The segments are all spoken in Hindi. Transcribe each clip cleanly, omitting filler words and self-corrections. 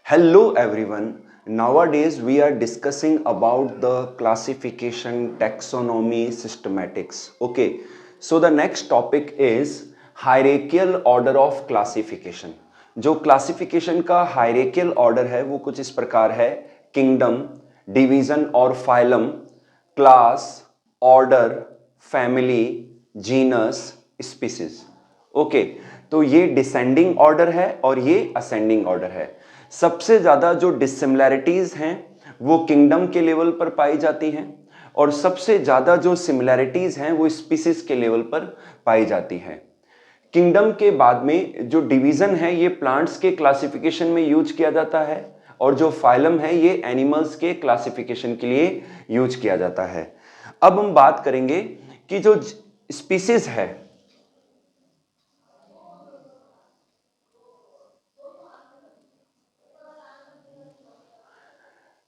Hello everyone. Nowadays we are discussing about the classification, taxonomy, systematics. Okay. So the next topic is hierarchical order of classification. जो क्लासिफिकेशन का हायरार्कियल ऑर्डर है वो कुछ इस प्रकार है: किंगडम, डिवीजन और phylum, class, order, family, genus, species. Okay, तो ये डिसेंडिंग ऑर्डर है और ये असेंडिंग ऑर्डर है। सबसे ज्यादा जो डिसिमिलैरिटीज हैं वो किंगडम के लेवल पर पाई जाती हैं और सबसे ज्यादा जो सिमिलैरिटीज हैं वो स्पीसीज के लेवल पर पाई जाती हैं। किंगडम के बाद में जो डिवीजन है ये प्लांट्स के क्लासिफिकेशन में यूज किया जाता है और जो फाइलम है ये एनिमल्स के क्लासिफिकेशन के लिए यूज किया जाता है। अब हम बात करेंगे कि जो स्पीसीज है,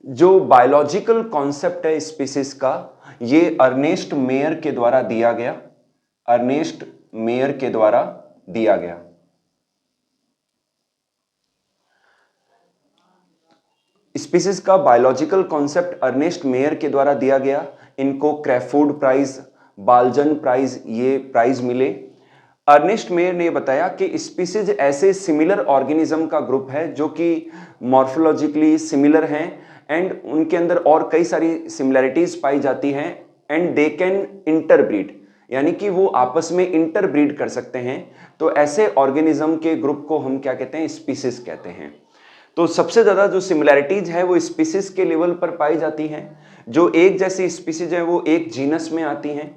जो बायोलॉजिकल कॉन्सेप्ट है स्पीसीज का, ये अर्नेस्ट मेयर के द्वारा दिया गया। अर्नेस्ट मेयर के द्वारा दिया गया। स्पीसीज का बायोलॉजिकल कॉन्सेप्ट अर्नेस्ट मेयर के द्वारा दिया गया। इनको क्रैफोर्ड प्राइज, बाल्जन प्राइज, ये प्राइज मिले। अर्नेस्ट मेयर ने बताया कि स्पीसीज ऐसे सिमिलर ऑर्गेनिज्म का ग्रुप है जो कि मॉर्फोलॉजिकली सिमिलर हैं एंड उनके अंदर और कई सारी सिमिलैरिटीज पाई जाती हैं एंड दे कैन इंटरब्रीड, यानी कि वो आपस में इंटरब्रीड कर सकते हैं। तो ऐसे ऑर्गेनिज्म के ग्रुप को हम क्या कहते हैं? स्पीसीज कहते हैं। तो सबसे ज्यादा जो सिमिलैरिटीज है वो स्पीसीज के लेवल पर पाई जाती हैं। जो एक जैसी स्पीसीज है वो एक जीनस में आती हैं,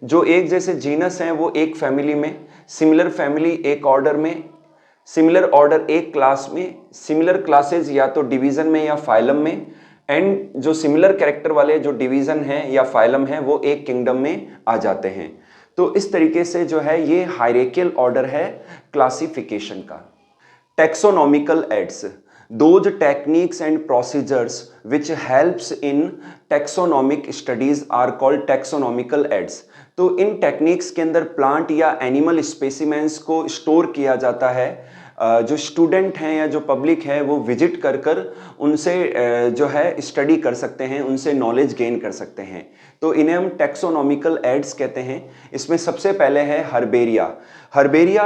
जो एक जैसे जीनस हैं वो एक फैमिली में, सिमिलर फैमिली एक ऑर्डर में, सिमिलर ऑर्डर एक क्लास में, सिमिलर क्लासेस या तो डिवीजन में या फाइलम में, एंड जो सिमिलर कैरेक्टर वाले जो डिवीजन है या फाइलम है वो एक किंगडम में आ जाते हैं। तो इस तरीके से जो है ये हायरार्कियल ऑर्डर है क्लासिफिकेशन का। Taxonomical aids, those techniques and procedures which helps in taxonomic studies are called taxonomical aids। तो इन टेक्निक्स के अंदर प्लांट या एनिमल स्पेसिमेंस को स्टोर किया जाता है। जो स्टूडेंट हैं या जो पब्लिक है वो विजिट कर कर उनसे जो है स्टडी कर सकते हैं, उनसे नॉलेज गेन कर सकते हैं। तो इन्हें हम टैक्सोनॉमिकल एड्स कहते हैं। इसमें सबसे पहले है हर्बेरिया। हर्बेरिया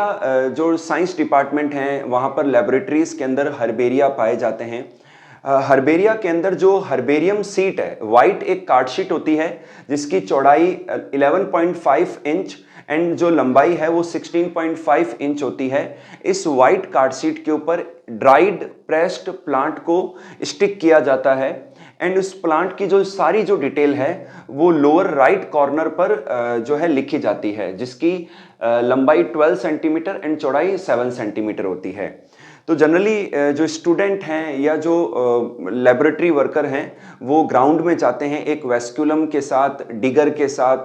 जो साइंस डिपार्टमेंट हैं वहाँ पर लेबोरेटरीज के अंदर हर्बेरिया पाए जाते हैं। हर्बेरिया के अंदर जो हर्बेरियम सीट है, वाइट एक कार्ड शीट होती है जिसकी चौड़ाई 11.5 इंच एंड जो लंबाई है वो 16.5 इंच होती है। इस वाइट कार्ड शीट के ऊपर ड्राइड प्रेस्ड प्लांट को स्टिक किया जाता है एंड उस प्लांट की जो सारी जो डिटेल है वो लोअर राइट कॉर्नर पर जो है लिखी जाती है, जिसकी लंबाई 12 सेंटीमीटर एंड चौड़ाई 7 सेंटीमीटर होती है। तो जनरली जो स्टूडेंट हैं या जो लेबोरेटरी वर्कर हैं वो ग्राउंड में जाते हैं एक वेस्कुलम के साथ, डिगर के साथ,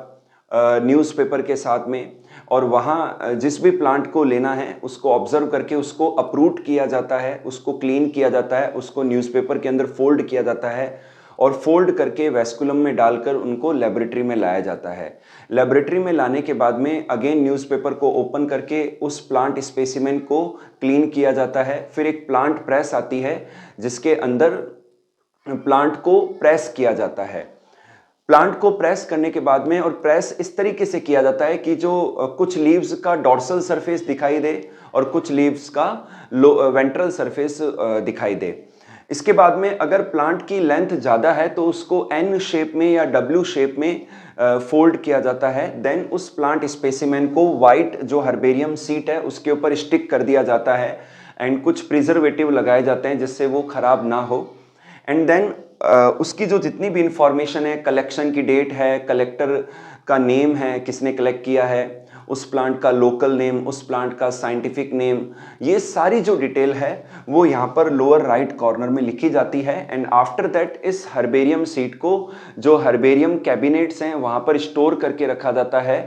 न्यूज़पेपर के साथ में, और वहाँ जिस भी प्लांट को लेना है उसको ऑब्जर्व करके उसको अपरूट किया जाता है, उसको क्लीन किया जाता है, उसको न्यूज़पेपर के अंदर फोल्ड किया जाता है और फोल्ड करके वेस्कुलम में डालकर उनको लेबोरेटरी में लाया जाता है। लेबोरेटरी में लाने के बाद में अगेन न्यूज़पेपर को ओपन करके उस प्लांट स्पेसिमेन को क्लीन किया जाता है। फिर एक प्लांट प्रेस आती है जिसके अंदर प्लांट को प्रेस किया जाता है। प्लांट को प्रेस करने के बाद में, और प्रेस इस तरीके से किया जाता है कि जो कुछ लीव्स का डॉर्सल सरफेस दिखाई दे और कुछ लीव्स का वेंट्रल सरफेस दिखाई दे। इसके बाद में अगर प्लांट की लेंथ ज़्यादा है तो उसको एन शेप में या डब्ल्यू शेप में फोल्ड किया जाता है। देन उस प्लांट स्पेसिमेन को वाइट जो हर्बेरियम सीट है उसके ऊपर स्टिक कर दिया जाता है एंड कुछ प्रिजर्वेटिव लगाए जाते हैं जिससे वो खराब ना हो। एंड देन उसकी जो जितनी भी इंफॉर्मेशन है, कलेक्शन की डेट है, कलेक्टर का नेम है, किसने कलेक्ट किया है, उस प्लांट का लोकल नेम, उस प्लांट का साइंटिफिक नेम, ये सारी जो डिटेल है वो यहाँ पर लोअर राइट कॉर्नर में लिखी जाती है। एंड आफ्टर दैट इस हर्बेरियम सीट को जो हर्बेरियम कैबिनेट्स हैं वहाँ पर स्टोर करके रखा जाता है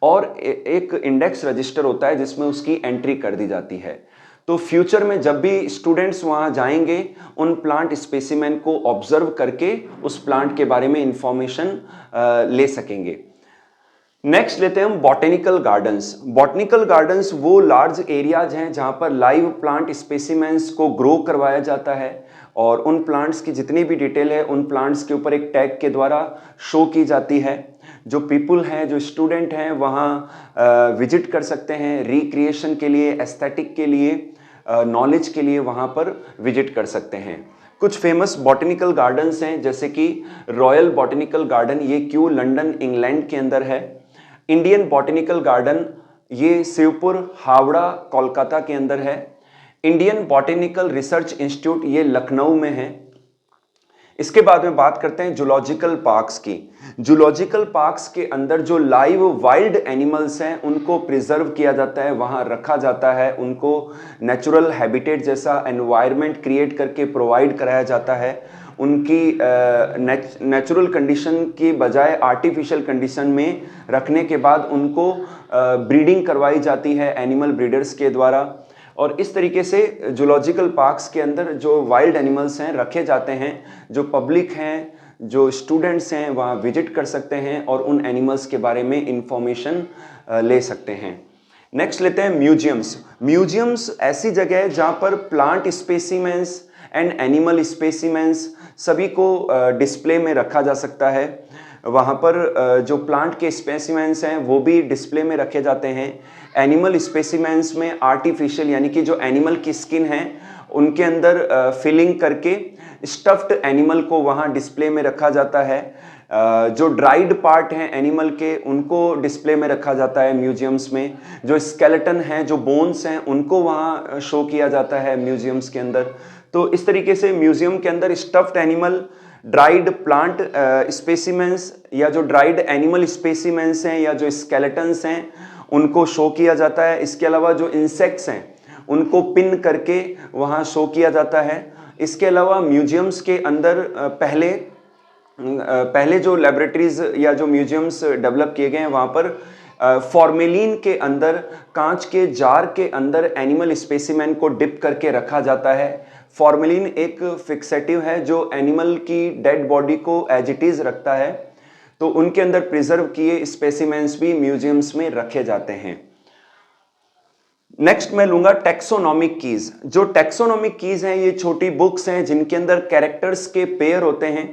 और एक इंडेक्स रजिस्टर होता है जिसमें उसकी एंट्री कर दी जाती है। तो फ्यूचर में जब भी स्टूडेंट्स वहाँ जाएंगे उन प्लांट स्पेसिमेन को ऑब्जर्व करके उस प्लांट के बारे में इंफॉर्मेशन ले सकेंगे। नेक्स्ट लेते हैं हम बॉटेनिकल गार्डन्स। बॉटेनिकल गार्डन्स वो लार्ज एरियाज हैं जहां पर लाइव प्लांट स्पेसिमेंस को ग्रो करवाया जाता है और उन प्लांट्स की जितनी भी डिटेल है उन प्लांट्स के ऊपर एक टैग के द्वारा शो की जाती है। जो पीपल हैं, जो स्टूडेंट हैं, वहाँ विजिट कर सकते हैं रिक्रिएशन के लिए, एस्थेटिक के लिए, नॉलेज के लिए वहाँ पर विजिट कर सकते हैं। कुछ फेमस बॉटेनिकल गार्डन्स हैं जैसे कि रॉयल बॉटेनिकल गार्डन, ये क्यू लंदन इंग्लैंड के अंदर है। इंडियन बॉटेनिकल गार्डन ये शिवपुर हावड़ा कोलकाता के अंदर है। इंडियन बॉटेनिकल रिसर्च इंस्टीट्यूट ये लखनऊ में है। इसके बाद में बात करते हैं जूलॉजिकल पार्क्स की। जूलॉजिकल पार्क्स के अंदर जो लाइव वाइल्ड एनिमल्स हैं उनको प्रिजर्व किया जाता है, वहाँ रखा जाता है, उनको नेचुरल हैबिटेट जैसा एनवायरनमेंट क्रिएट करके प्रोवाइड कराया जाता है। उनकी नेचुरल कंडीशन की बजाय आर्टिफिशियल कंडीशन में रखने के बाद उनको ब्रीडिंग करवाई जाती है एनिमल ब्रीडर्स के द्वारा। और इस तरीके से जूलॉजिकल पार्क्स के अंदर जो वाइल्ड एनिमल्स हैं रखे जाते हैं। जो पब्लिक हैं, जो स्टूडेंट्स हैं, वहाँ विजिट कर सकते हैं और उन एनिमल्स के बारे में इंफॉर्मेशन ले सकते हैं। नेक्स्ट लेते हैं म्यूजियम्स। म्यूजियम्स ऐसी जगह है जहाँ पर plant specimens and animal specimens सभी को डिस्प्ले में रखा जा सकता है। वहाँ पर जो प्लांट के स्पेसिमेंस हैं वो भी डिस्प्ले में रखे जाते हैं। एनिमल स्पेसिमेंस में आर्टिफिशियल यानी कि जो एनिमल की स्किन है उनके अंदर फिलिंग करके स्टफ्ड एनिमल को वहाँ डिस्प्ले में रखा जाता है। जो ड्राइड पार्ट हैं एनिमल के उनको डिस्प्ले में रखा जाता है म्यूजियम्स में। जो स्केलेटन हैं, जो बोन्स हैं, उनको वहाँ शो किया जाता है म्यूजियम्स के अंदर। तो इस तरीके से म्यूजियम के अंदर stuffed animal, dried plant specimens या जो ड्राइड एनिमल स्पेसिमेंस हैं या जो स्केलेटन्स हैं उनको शो किया जाता है। इसके अलावा जो इंसेक्ट्स हैं उनको पिन करके वहाँ शो किया जाता है। इसके अलावा म्यूजियम्स के अंदर पहले जो लेबोरेटरीज या जो म्यूजियम्स डेवलप किए गए हैं वहाँ पर फॉर्मेलिन के अंदर, कांच के जार के अंदर एनिमल स्पेसिमेन को डिप करके रखा जाता है। फॉर्मेलिन एक फिक्सेटिव है जो एनिमल की डेड बॉडी को एज इट इज रखता है। तो उनके अंदर प्रिजर्व किए स्पेसिमेंस भी म्यूजियम्स में रखे जाते हैं। नेक्स्ट मैं लूंगा टेक्सोनॉमिक कीज। जो टेक्सोनॉमिक कीज हैं ये छोटी बुक्स हैं जिनके अंदर कैरेक्टर्स के पेयर होते हैं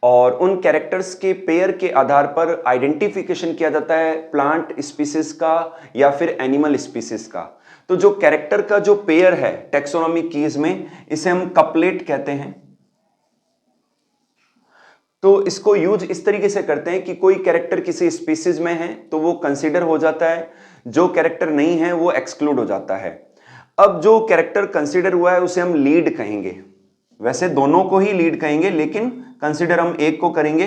और उन कैरेक्टर्स के पेयर के आधार पर आइडेंटिफिकेशन किया जाता है प्लांट स्पीसीज का या फिर एनिमल स्पीसीज का। तो जो कैरेक्टर का जो पेयर है टेक्सोनॉमिक कीज में, इसे हम कपलेट कहते हैं। तो इसको यूज इस तरीके से करते हैं कि कोई कैरेक्टर किसी स्पीसीज में है तो वो कंसीडर हो जाता है, जो कैरेक्टर नहीं है वो एक्सक्लूड हो जाता है। अब जो कैरेक्टर कंसीडर हुआ है उसे हम लीड कहेंगे। वैसे दोनों को ही लीड कहेंगे लेकिन कंसीडर हम एक को करेंगे।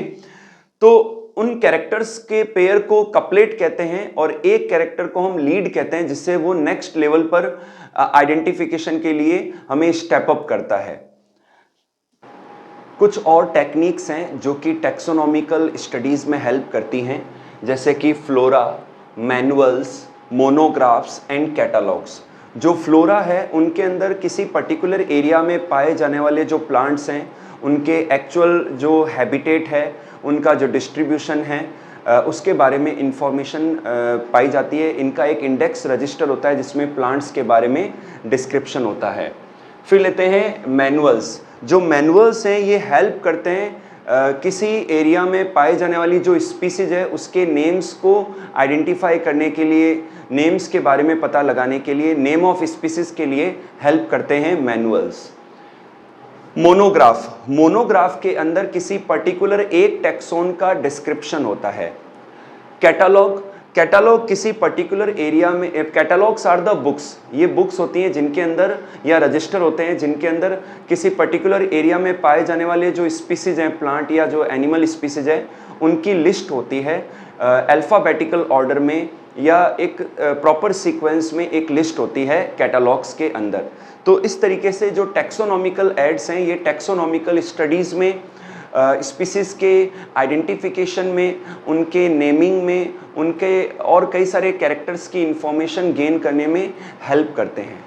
तो उन कैरेक्टर्स के पेयर को कपलेट कहते हैं और एक कैरेक्टर को हम लीड कहते हैं, जिससे वो नेक्स्ट लेवल पर आइडेंटिफिकेशन के लिए हमें स्टेप अप करता है। कुछ और टेक्निक्स हैं जो कि टेक्सोनॉमिकल स्टडीज में हेल्प करती हैं, जैसे कि flora, manuals, monographs and catalogues. जो फ्लोरा है उनके अंदर किसी पर्टिकुलर एरिया में पाए जाने वाले जो प्लांट्स हैं उनके एक्चुअल जो हैबिटेट है, उनका जो डिस्ट्रीब्यूशन है, उसके बारे में इंफॉर्मेशन पाई जाती है। इनका एक इंडेक्स रजिस्टर होता है जिसमें प्लांट्स के बारे में डिस्क्रिप्शन होता है। फिर लेते हैं मैनुअल्स। जो मैनुअल्स हैं ये हेल्प करते हैं किसी एरिया में पाए जाने वाली जो स्पीसीज है उसके नेम्स को आइडेंटिफाई करने के लिए, नेम्स के बारे में पता लगाने के लिए, नेम ऑफ स्पीसीज के लिए हेल्प करते हैं मैनुअल्स। मोनोग्राफ। मोनोग्राफ के अंदर किसी पर्टिकुलर एक टेक्सोन का डिस्क्रिप्शन होता है। कैटलॉग। कैटलॉग किसी पर्टिकुलर एरिया में, कैटलॉग्स आर द बुक्स, ये बुक्स होती हैं जिनके अंदर या रजिस्टर होते हैं जिनके अंदर किसी पर्टिकुलर एरिया में पाए जाने वाले जो स्पीसीज हैं, प्लांट या जो एनिमल स्पीसीज है, उनकी लिस्ट होती है अल्फ़ाबेटिकल ऑर्डर में या एक प्रॉपर सीक्वेंस में एक लिस्ट होती है कैटलॉग्स के अंदर। तो इस तरीके से जो टेक्सोनॉमिकल एड्स हैं ये टेक्सोनॉमिकल स्टडीज़ में स्पीसीज़ के आइडेंटिफिकेशन में, उनके नेमिंग में, उनके और कई सारे कैरेक्टर्स की इंफॉर्मेशन गेन करने में हेल्प करते हैं।